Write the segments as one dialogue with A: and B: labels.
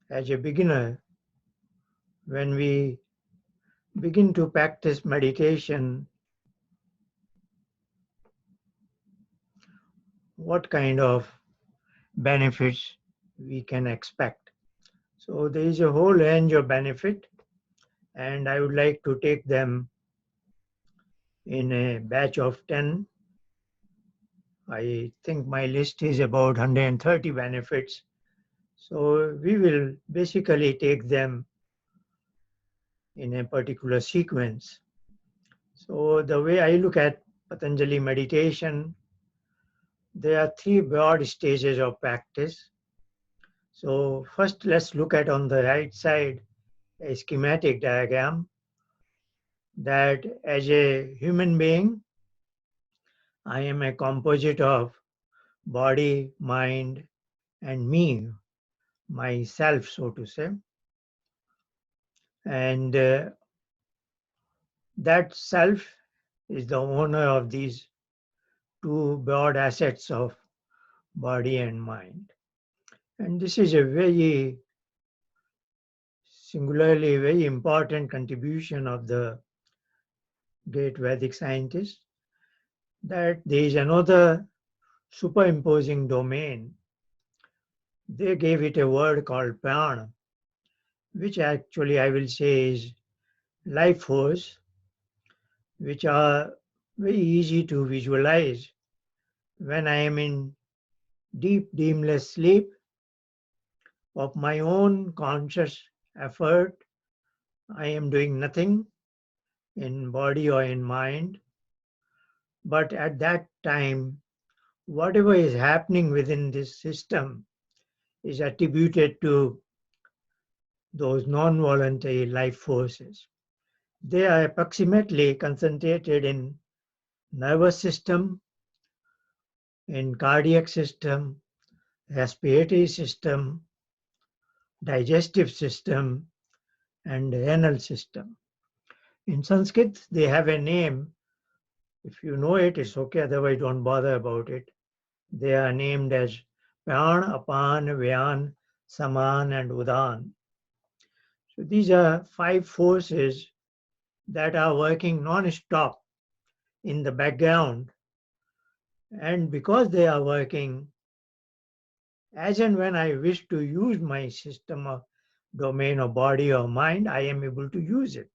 A: as a beginner, when we begin to practice meditation, what kind of benefits we can expect. So there is a whole range of benefit, and I would like to take them in a batch of 10. I think my list is about 130 benefits. So we will basically take them in a particular sequence. So the way I look at Patanjali meditation, there are three broad stages of practice. So first, let's look at on the right side a schematic diagram that as a human being, I am a composite of body, mind, and me, myself, so to say. And that self is the owner of these two broad assets of body and mind. And this is a very singularly very important contribution of the great Vedic scientists, that there is another superimposing domain. They gave it a word called prana, which actually I will say is life force, which are very easy to visualize when I am in deep, dreamless sleep of my own conscious effort. I am doing nothing in body or in mind, but at that time, whatever is happening within this system is attributed to those non voluntary life forces. They are approximately concentrated in nervous system, in cardiac system, respiratory system, digestive system, and renal system. In Sanskrit, they have a name. If you know it, it's okay, otherwise, don't bother about it. They are named as Pran, Apan, Vyan, Saman, and Udan. So these are five forces that are working non-stop in the background. And because they are working, as and when I wish to use my system of domain of body or mind, I am able to use it.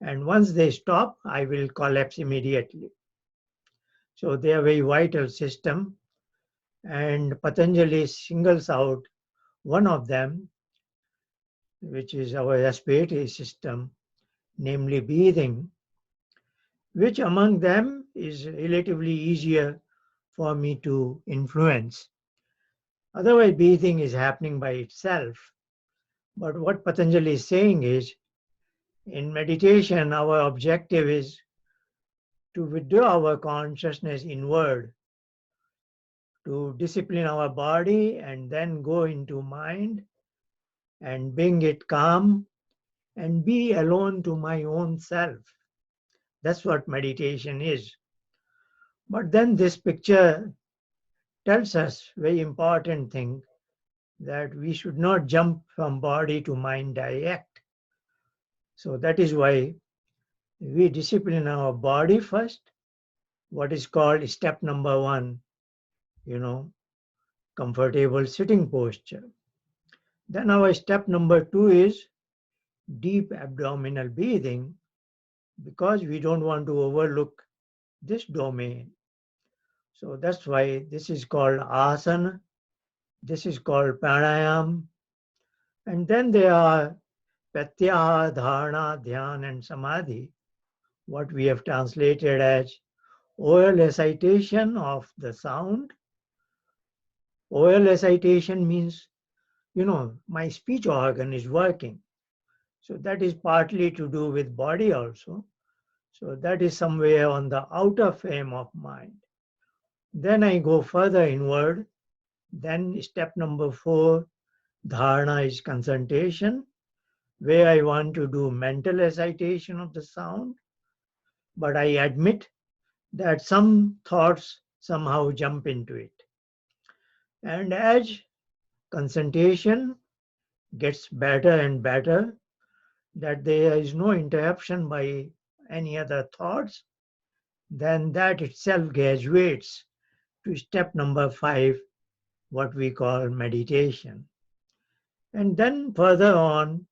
A: And once they stop, I will collapse immediately. So they are very vital system. And Patanjali singles out one of them, which is our respiratory system, namely breathing, which among them is relatively easier for me to influence. Otherwise, breathing is happening by itself. But what Patanjali is saying is, in meditation, our objective is to withdraw our consciousness inward, to discipline our body and then go into mind and bring it calm and be alone to my own self. That's what meditation is. But then this picture tells us very important thing, that we should not jump from body to mind direct. So that is why we discipline our body first, what is called step number one, you know, comfortable sitting posture. Then our step number two is deep abdominal breathing, because we don't want to overlook this domain. So that's why this is called asana, this is called pranayam, and then there are pratyahara, dharana, dhyan, and samadhi, what we have translated as oral recitation of the sound. Oral recitation means, my speech organ is working. So that is partly to do with body also. So that is somewhere on the outer frame of mind. Then I go further inward. Then step number four, dharana, is concentration, where I want to do mental recitation of the sound. But I admit that some thoughts somehow jump into it. And as concentration gets better and better, that there is no interruption by any other thoughts, then that itself graduates to step number 5, what we call meditation. And then further on,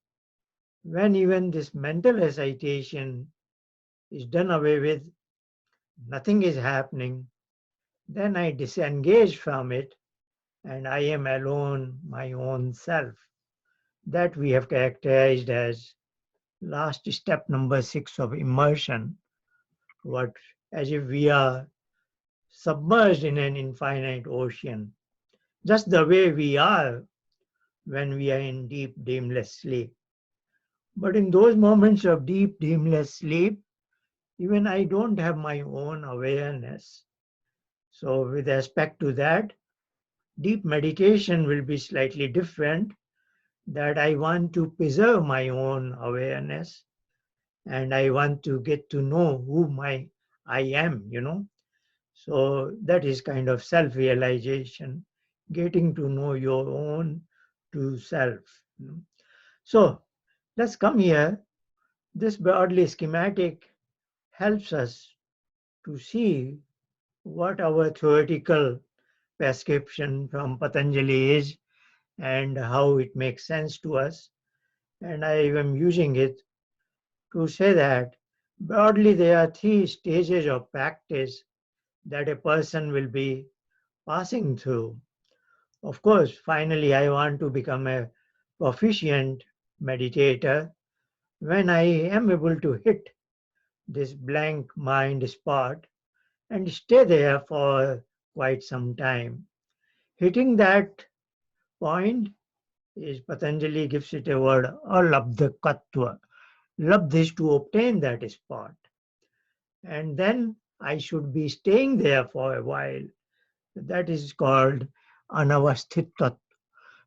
A: when even this mental recitation is done away with, nothing is happening, then I disengage from it and I am alone, my own self. That we have characterized as last step number 6 of immersion, what as if we are submerged in an infinite ocean, just the way we are when we are in deep, dreamless sleep. But in those moments of deep, dreamless sleep, even I don't have my own awareness. So, with respect to that, deep meditation will be slightly different, that I want to preserve my own awareness and I want to get to know who I am. So that is kind of self-realization, getting to know your own true self. So let's come here. This broadly schematic helps us to see what our theoretical prescription from Patanjali is and how it makes sense to us. And I am using it to say that broadly there are 3 stages of practice that a person will be passing through. Of course, finally, I want to become a proficient meditator when I am able to hit this blank mind spot and stay there for quite some time. Hitting that point is Patanjali gives it a word, alabdhakatva. Labdh is to obtain that spot. And then I should be staying there for a while. That is called anavasthitat.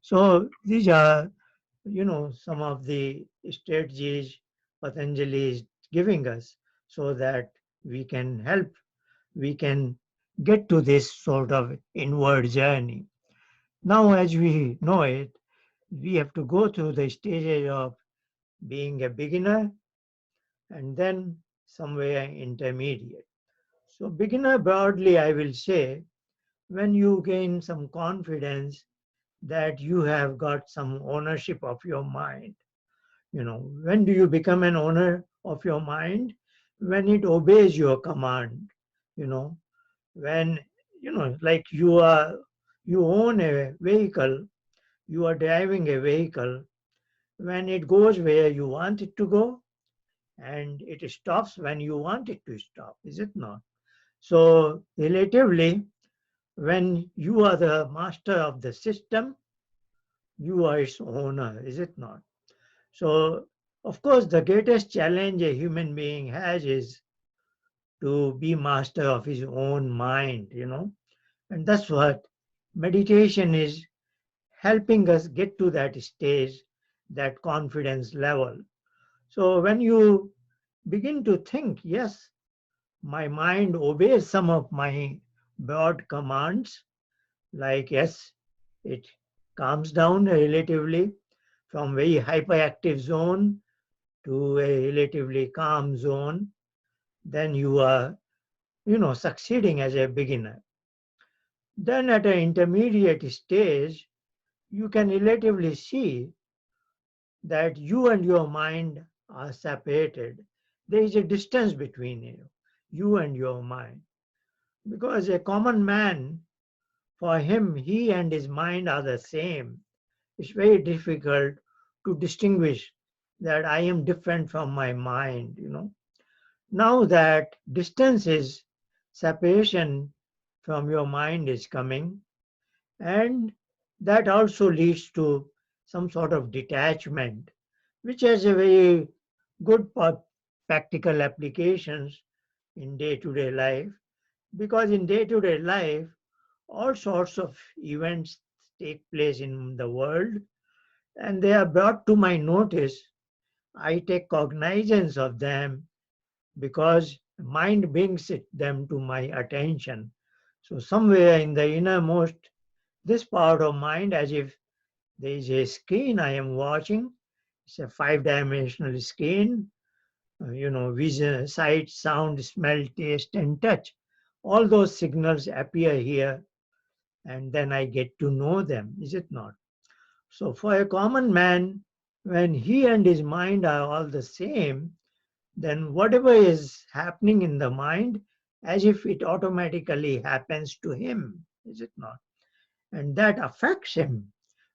A: So these are, some of the strategies Patanjali is giving us so that we can get to this sort of inward journey. Now, as we know it, we have to go through the stages of being a beginner and then somewhere intermediate. So, beginner broadly, I will say, when you gain some confidence that you have got some ownership of your mind. When do you become an owner of your mind? When it obeys your command. You know, when like you own a vehicle, you are driving a vehicle. When it goes where you want it to go, and it stops when you want it to stop, is it not? So relatively, when you are the master of the system, you are its owner, is it not? So, of course, the greatest challenge a human being has is to be master of his own mind. And that's what meditation is helping us get to that stage, that confidence level. So, when you begin to think, yes, my mind obeys some of my broad commands, like, yes, it calms down relatively from very hyperactive zone to a relatively calm zone, then you are, succeeding as a beginner. Then at an intermediate stage, you can relatively see that you and your mind are separated. There is a distance between you and your mind. Because a common man, for him, he and his mind are the same. It's very difficult to distinguish that I am different from my mind. Now that distance is separation from your mind is coming, and that also leads to some sort of detachment, which has a very good practical applications in day-to-day life, because in day-to-day life, all sorts of events take place in the world and they are brought to my notice. I take cognizance of them because mind brings them to my attention. So somewhere in the innermost, this part of mind, as if There is a screen I am watching. It's a five-dimensional screen. Vision, sight, sound, smell, taste, and touch. All those signals appear here, and then I get to know them, is it not? So, for a common man, when he and his mind are all the same, then whatever is happening in the mind, as if it automatically happens to him, is it not? And that affects him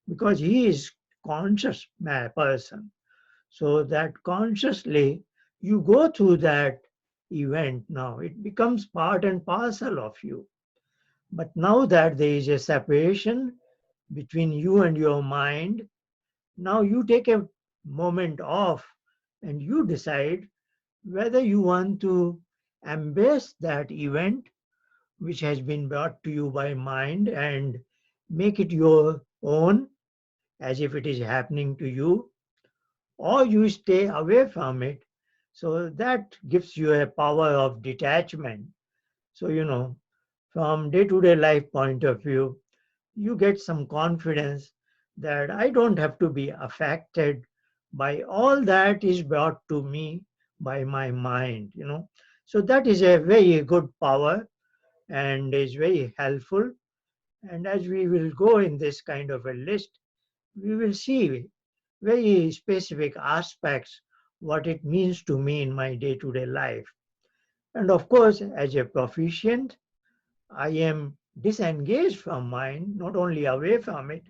A: because he is conscious person. So that consciously you go through that event now. It becomes part and parcel of you. But now that there is a separation between you and your mind, now you take a moment off and you decide whether you want to embrace that event which has been brought to you by mind and make it your own as if it is happening to you, or you stay away from it. So that gives you a power of detachment. So, from day to day life point of view, you get some confidence that I don't have to be affected by all that is brought to me by my mind. So that is a very good power and is very helpful. And as we will go in this kind of a list, we will see very specific aspects what it means to me in my day-to-day life. And of course, as a proficient, I am disengaged from mind, not only away from it,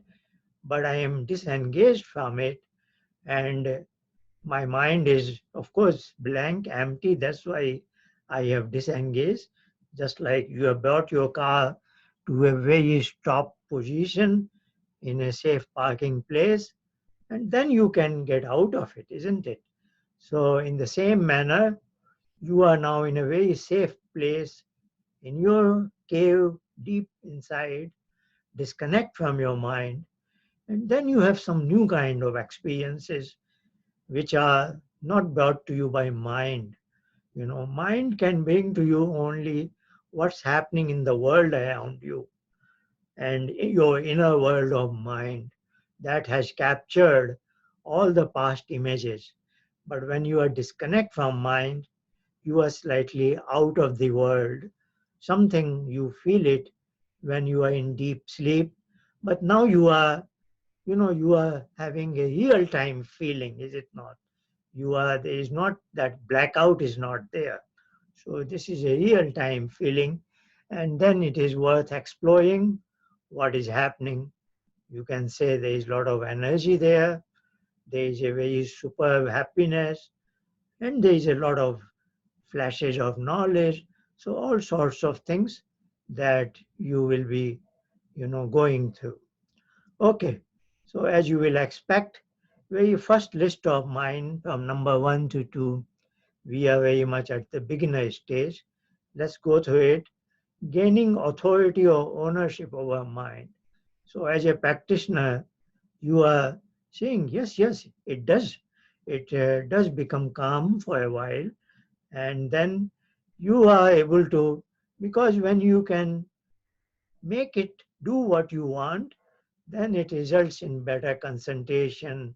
A: but I am disengaged from it. And my mind is, of course, blank, empty. That's why I have disengaged. Just like you have brought your car to a very stop position in a safe parking place, and then you can get out of it, isn't it? So, in the same manner, you are now in a very safe place in your cave deep inside, disconnect from your mind, and then you have some new kind of experiences which are not brought to you by mind. Mind can bring to you only what's happening in the world around you and in your inner world of mind that has captured all the past images. But when you are disconnect from mind, you are slightly out of the world. Something you feel it when you are in deep sleep, but now you are having a real time feeling, is it not? There is not that blackout is not there. So this is a real time feeling, and then it is worth exploring what is happening. You can say there is a lot of energy there. There is a very superb happiness, and there is a lot of flashes of knowledge. So all sorts of things that you will be, going through. Okay. So as you will expect, very first list of mine from number 1 to 2, we are very much at the beginner stage. Let's go through it. Gaining authority or ownership over mind. So as a practitioner, you are saying, yes, yes, it does. It does become calm for a while. And then you are able to, because when you can make it do what you want, then it results in better concentration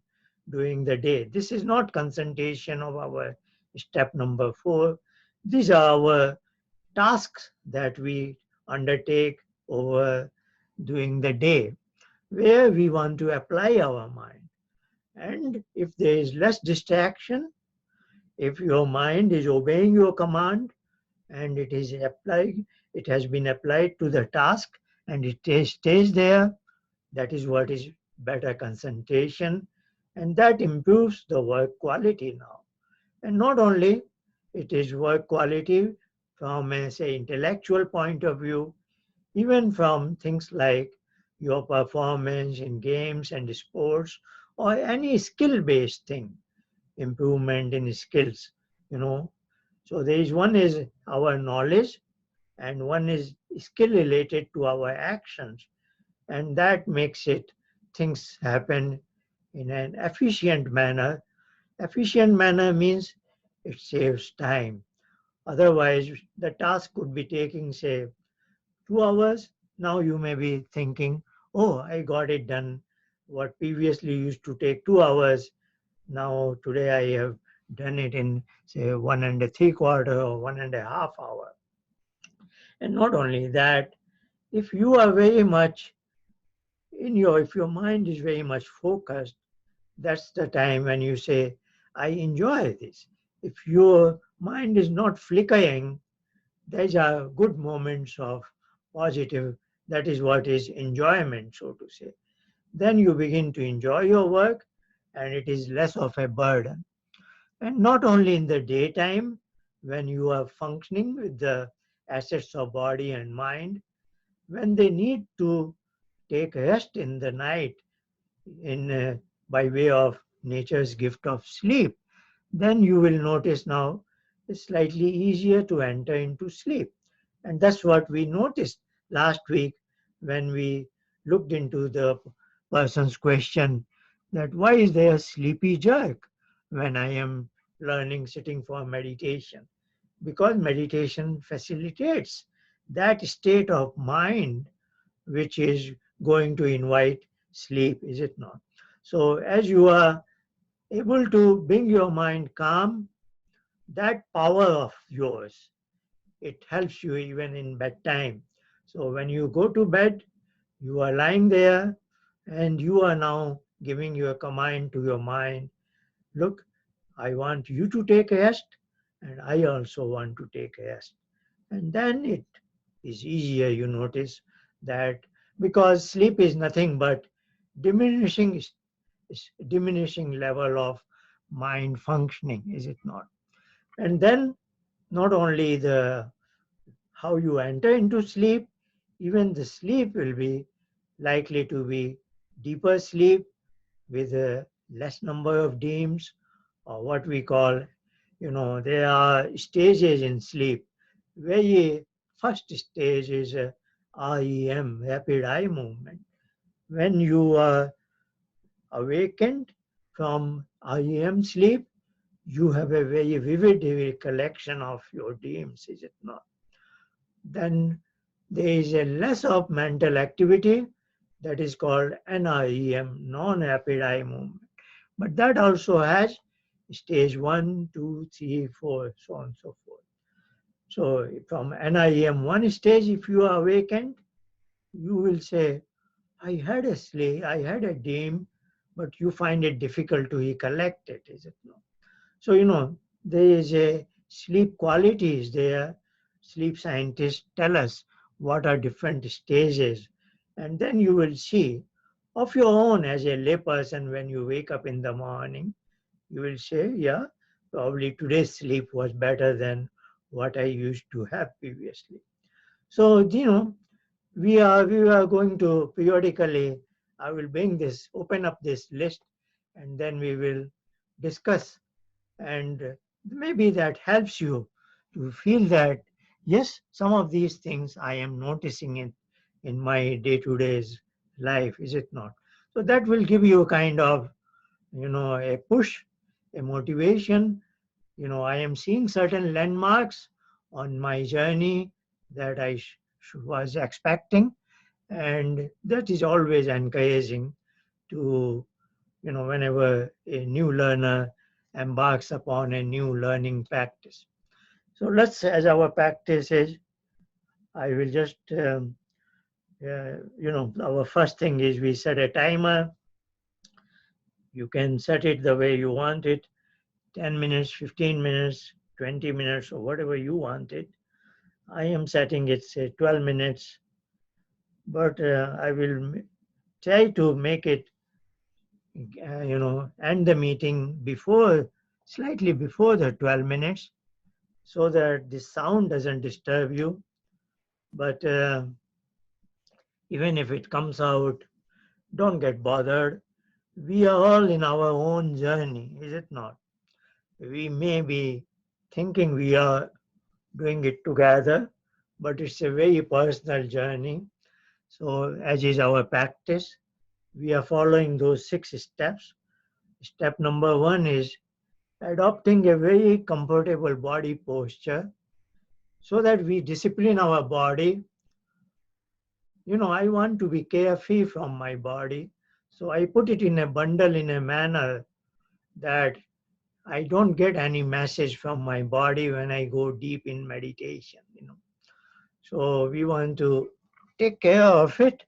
A: during the day. This is not concentration of our step number 4. These are our tasks that we undertake over during the day where we want to apply our mind. And if there is less distraction, if your mind is obeying your command and it has been applied to the task and it stays there, that is what is better concentration, and that improves the work quality now. And not only it is work quality from a say intellectual point of view, even from things like your performance in games and sports or any skill based thing, improvement in skills, you know. So there is one is our knowledge and one is skill related to our actions, and that makes it things happen in an efficient manner. Efficient manner means it saves time. Otherwise, the task could be taking, say, 2 hours. Now you may be thinking, oh, I got it done What previously used to take 2 hours, now today I have done it in say 1.75 or 1.5 hours. And not only that, if you are very much if your mind is very much focused, that's the time when you say, I enjoy this. If your mind is not flickering, these are good moments of positive. That is what is enjoyment, so to say. Then you begin to enjoy your work and it is less of a burden. And not only in the daytime, when you are functioning with the assets of body and mind, when they need to take rest in the night in by way of nature's gift of sleep, then you will notice now it's slightly easier to enter into sleep. And that's what we noticed last week when we looked into the person's question that why is there a sleepy jerk when I am learning sitting for meditation? Because meditation facilitates that state of mind which is going to invite sleep, is it not? So, as you are able to bring your mind calm, that power of yours, it helps you even in bedtime. So, when you go to bed, you are lying there and you are now giving your command to your mind, look, I want you to take rest and I also want to take rest. And then it is easier, you notice that because sleep is nothing but diminishing diminishing level of mind functioning, is it not? And then not only the how you enter into sleep, even the sleep will be likely to be deeper sleep with a less number of dreams, or what we call, there are stages in sleep. Very first stage is REM, rapid eye movement. When you are awakened from REM sleep, you have a very vivid recollection of your dreams, is it not? Then there is a less of mental activity that is called NREM, non-rapid eye movement. But that also has stage 1, 2, 3, 4, so on and so forth. So from NIEM 1 stage, if you are awakened, you will say, I had a sleep, I had a dream, but you find it difficult to recollect it, is it not? So, there is a sleep qualities there. Sleep scientists tell us what are different stages. And then you will see of your own as a layperson when you wake up in the morning, you will say, yeah, probably today's sleep was better than what I used to have previously. So, we are going to periodically, I will open up this list, and then we will discuss, and maybe that helps you to feel that yes, some of these things I am noticing it in my day-to-day life, is it not? So that will give you a kind of a push, a motivation. I am seeing certain landmarks on my journey that I was expecting, and that is always encouraging to, whenever a new learner embarks upon a new learning practice. So as our practice is, I will just, our first thing is we set a timer. You can set it the way you want it, 10 minutes, 15 minutes, 20 minutes, or whatever you want it. I am setting it, say, 12 minutes, but I will try to make it, end the meeting slightly before the 12 minutes so that the sound doesn't disturb you. But even if it comes out, don't get bothered. We are all in our own journey, is it not? We may be thinking we are doing it together, but it's a very personal journey. So, as is our practice, we are following those 6 steps. Step number 1 is adopting a very comfortable body posture so that we discipline our body. I want to be carefree from my body. So I put it in a bundle in a manner that I don't get any message from my body when I go deep in meditation. So we want to take care of it.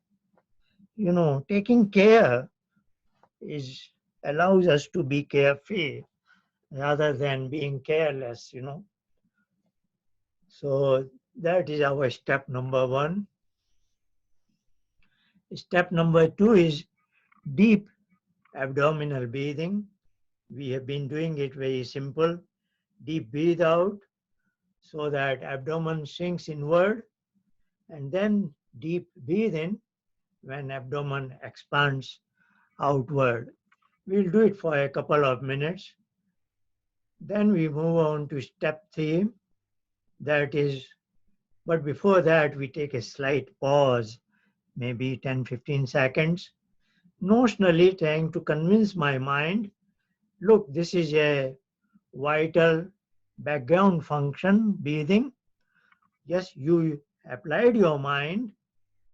A: Taking care is allows us to be carefree rather than being careless. So that is our step number one. Step number two is deep abdominal breathing. We have been doing it very simple. Deep breathe out so that abdomen sinks inward, and then deep breathe in when abdomen expands outward. We'll do it for a couple of minutes. Then we move on to step three. That is, but before that, we take a slight pause, maybe 10-15 seconds, notionally trying to convince my mind, look, this is a vital background function, breathing. Yes, you applied your mind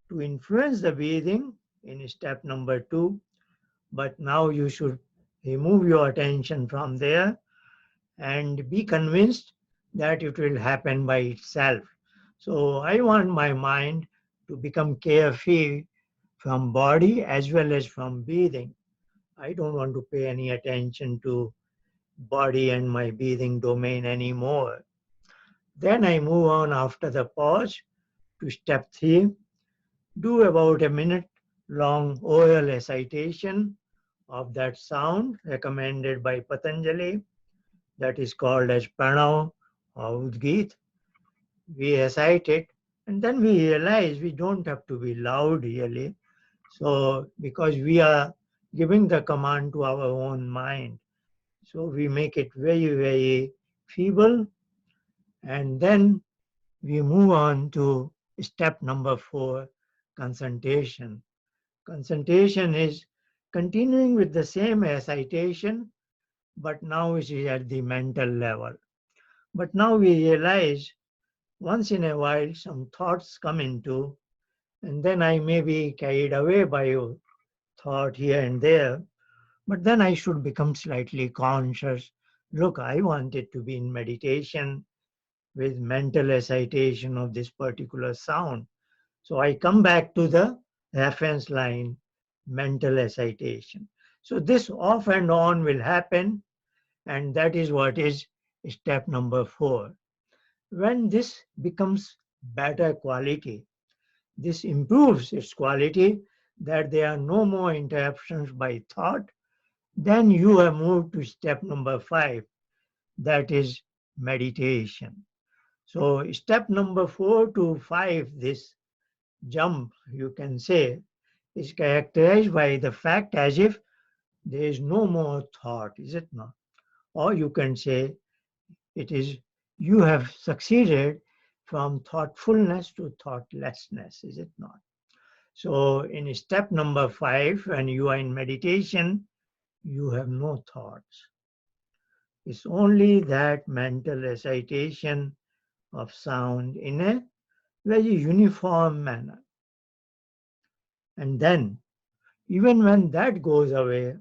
A: to influence the breathing in step number two, but now you should remove your attention from there and be convinced that it will happen by itself. So I want my mind to become carefree from body as well as from breathing. I don't want to pay any attention to body and my breathing domain anymore. Then I move on after the pause to step three. Do about a minute long oral recitation of that sound recommended by Patanjali, that is called as pranav or udgit. We recite it and then we realize we don't have to be loud really. So because we are giving the command to our own mind, so we make it very, very feeble, and then we move on to step number four, concentration. Concentration is continuing with the same recitation, but now it is at the mental level. But now we realize once in a while some thoughts come into, and then I may be carried away by a thought here and there, but then I should become slightly conscious. Look, I wanted to be in meditation with mental recitation of this particular sound. So I come back to the reference line, mental recitation. So this off and on will happen, and that is what is step number four. When this becomes better quality, this improves its quality, that there are no more interruptions by thought, then you have moved to step number five, that is meditation. So step number 4 to 5, this jump, you can say, is characterized by the fact as if there is no more thought, is it not? Or you can say it is you have succeeded from thoughtfulness to thoughtlessness, is it not? So in step number 5, when you are in meditation, you have no thoughts. It's only that mental recitation of sound in a very uniform manner. And then, even when that goes away,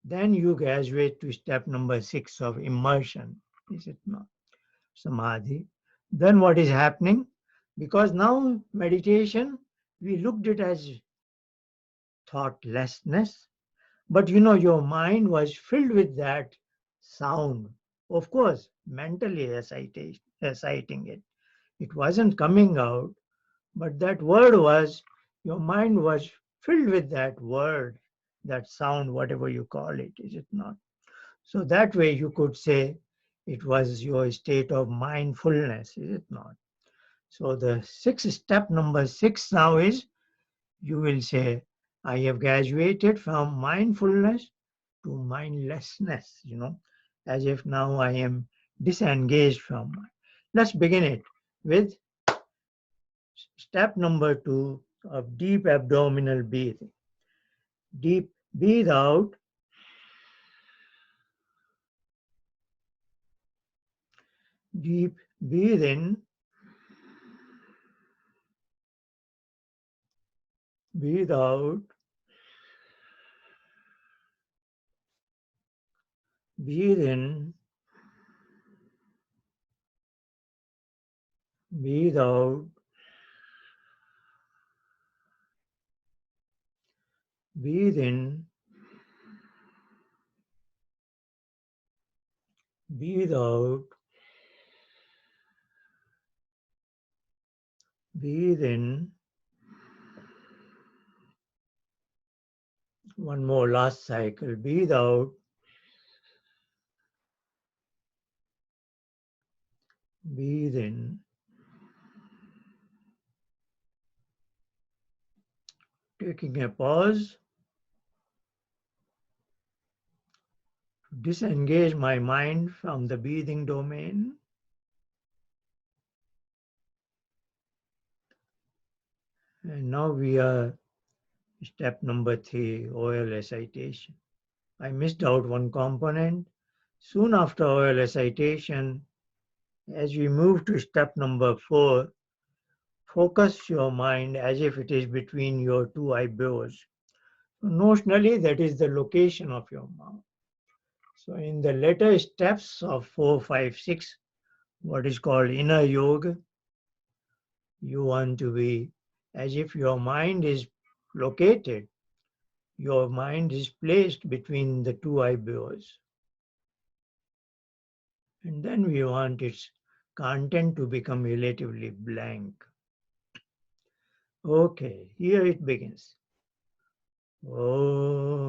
A: then you graduate to step number 6 of immersion, is it not? Samadhi. Then what is happening? Because now meditation, we looked at it as thoughtlessness, but your mind was filled with that sound. Of course, mentally reciting it. It wasn't coming out, but that word was, your mind was filled with that word, that sound, whatever you call it, is it not? So that way you could say it was your state of mindfulness, is it not? So the sixth step, number 6 now is, you will say, I have graduated from mindfulness to mindlessness, as if now I am disengaged from mind. Let's begin it with step number 2 of deep abdominal breathing. Deep breathe out, deep breathe in, breathe out. Breathe in, breathe out, breathe in, breathe out, breathe in. One more last cycle. Breathe out, breathe in. Taking a pause, disengage my mind from the breathing domain. And now we are step number 3, oil recitation. I missed out one component. Soon after oil recitation, as we move to step number 4, focus your mind as if it is between your two eyebrows. So notionally, that is the location of your mouth. So in the later steps of 4, 5, 6, what is called inner yoga, you want to be as if your mind is located, your mind is placed between the two eyebrows. And then we want its content to become relatively blank. Okay, here it begins. Om